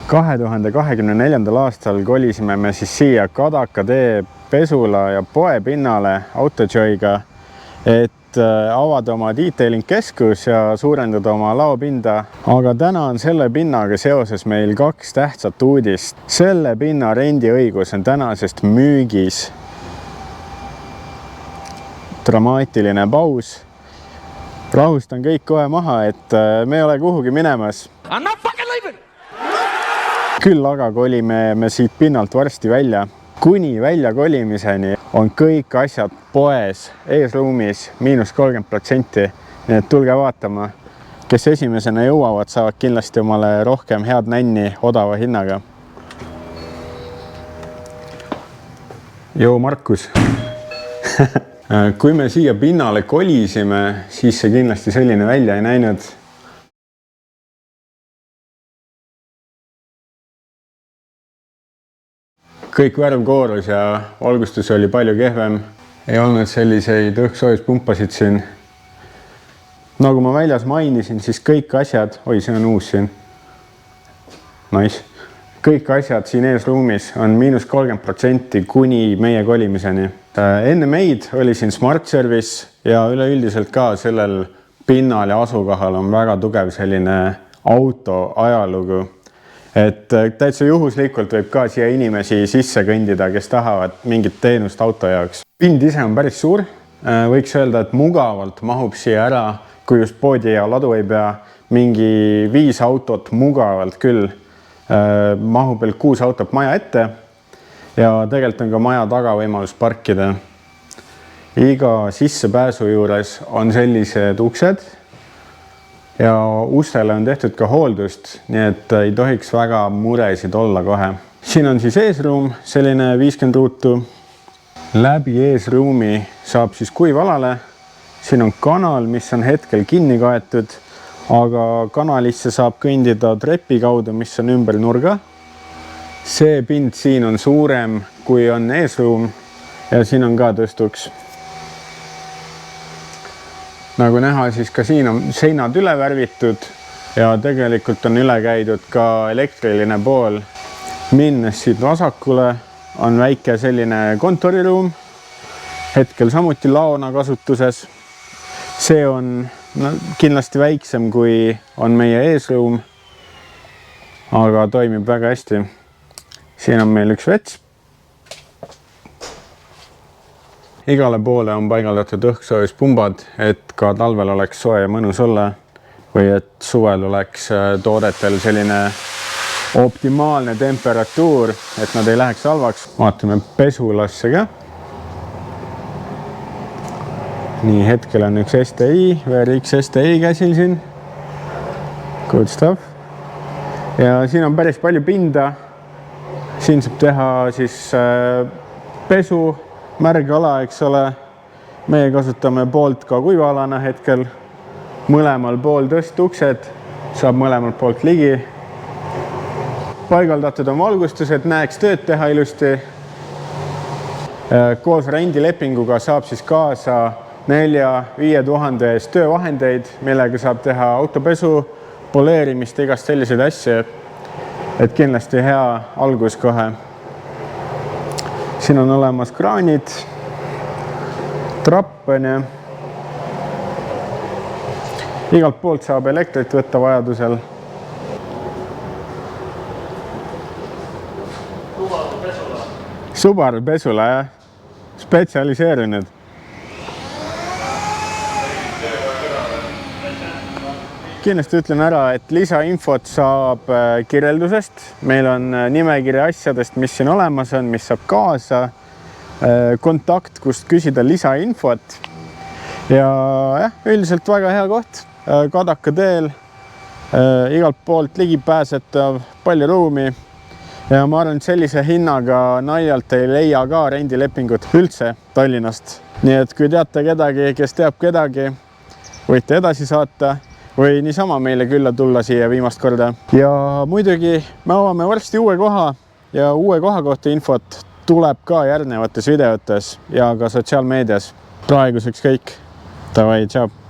2024. aastal kolisime me siis siia Kadaka tee pesula ja poe pinnale Autojoy'ga, et avada oma detailing keskus ja suurendada oma laopinda. Aga täna on selle pinnaga seoses meil 2 tähtsat uudist. Selle pinna rendiõigus on tänasest müügis. Dramaatiline paus. Rahustan kõik kohe maha, et me ei ole kuhugi minemas. I'm not fucking leaving! Küll aga kolime me siit pinnalt varsti välja. Kuni välja kolimiseni on kõik asjad poes, eesruumis -30%. Nii et tulge vaatama. Kes esimesena jõuavad, saavad kindlasti omale rohkem head nänni odava hinnaga. Joo, Markus! Kui me siia pinnale kolisime, siis see kindlasti selline välja ei näinud. Kõik värv koorus ja valgustus oli palju kehvem. Ei olnud selliseid õhksoojuspunpasid siin. Nagu ma väljas mainisin, siis kõik asjad, see on uus siin. Nice. Kõik asjad siin eesruumis on -30% kuni meie kolimiseni. Enne meid oli siin Smart Service ja üleüldiselt ka sellel pinnal ja asukohal on väga tugev selline auto ajalugu. Et täitsa juhuslikult võib ka siia inimesi sisse kõndida, kes tahavad mingit teenust auto jaoks. Pind ise on päris suur. Võiks öelda, et mugavalt mahub siia ära, kui just poodi ja ladu ei pea, mingi 5 autot mugavalt küll. Mahub veel 6 autot maja ette ja tegelikult on ka maja taga võimalus parkida. Iga sissepääsu juures on sellised uksed. Ja ustele on tehtud ka hooldust, nii et ei tohiks väga muresid olla kohe. Siin on siis eesruum, selline 50 ruutu. Läbi eesruumi saab siis kuivalale. Siin on kanal, mis on hetkel kinni kaetud, aga kanalisse saab kõndida trepi kaudu, mis on ümber nurga. See pind siin on suurem, kui on eesruum ja siin on ka tõstuks. Nagu näha, siis ka siin on seinad üle värvitud ja tegelikult on üle käidud ka elektriline pool. Minnes siit vasakule on väike selline kontoriruum, hetkel samuti laona kasutuses. See on kindlasti väiksem, kui on meie eesruum, aga toimib väga hästi. Siin on meil üks vets. Igale poole on paigaldatud õhksoojuspunbad, et ka talvel oleks soe ja mõnus olla või et suvel oleks toodetel selline optimaalne temperatuur, et nad ei läheks halvaks. Vaatame pesulasse ka. Nii, hetkel on üks STI, VRX STI käsil siin. Good stuff. Ja siin on päris palju pinda. Siin saab teha siis pesu, märg ala, eks ole. Meie kasutame poolt ka kuivalana hetkel. Mõlemal pool tõstuksed, saab mõlemalt poolt ligi. Paigaldatud on valgustus, et näeks tööd teha ilusti. Koos rendilepinguga saab siis kaasa 4-5 tuhande eest töövahendeid, millega saab teha autopesu, poleerimist, igast selliseid asju. Et kindlasti hea algus kohe. Siin on olemas kraanid, trapp on ja igalt poolt saab elektrit võtta vajadusel. Subaru pesula, jah. Spetsialiseerinud. Kindlasti ütlen ära, et lisainfot saab kirjeldusest. Meil on nimekirja asjadest, mis siin olemas on, mis saab kaasa. Kontakt, kust küsida lisainfot. Ja üldiselt väga hea koht. Kadaka teel, igalt poolt ligipääsetav, palju ruumi. Ja ma arvan, et sellise hinnaga naljalt ei leia ka rendilepingut üldse Tallinnast. Nii et kui teate kedagi, kes teab kedagi, võite edasi saata või niisama meile külla tulla siia viimast korda. Ja muidugi me avame varsti uue koha ja uue koha kohta infot tuleb ka järgnevates videotes ja ka sotsiaalmeedias. Praeguseks kõik. Davai, tšau!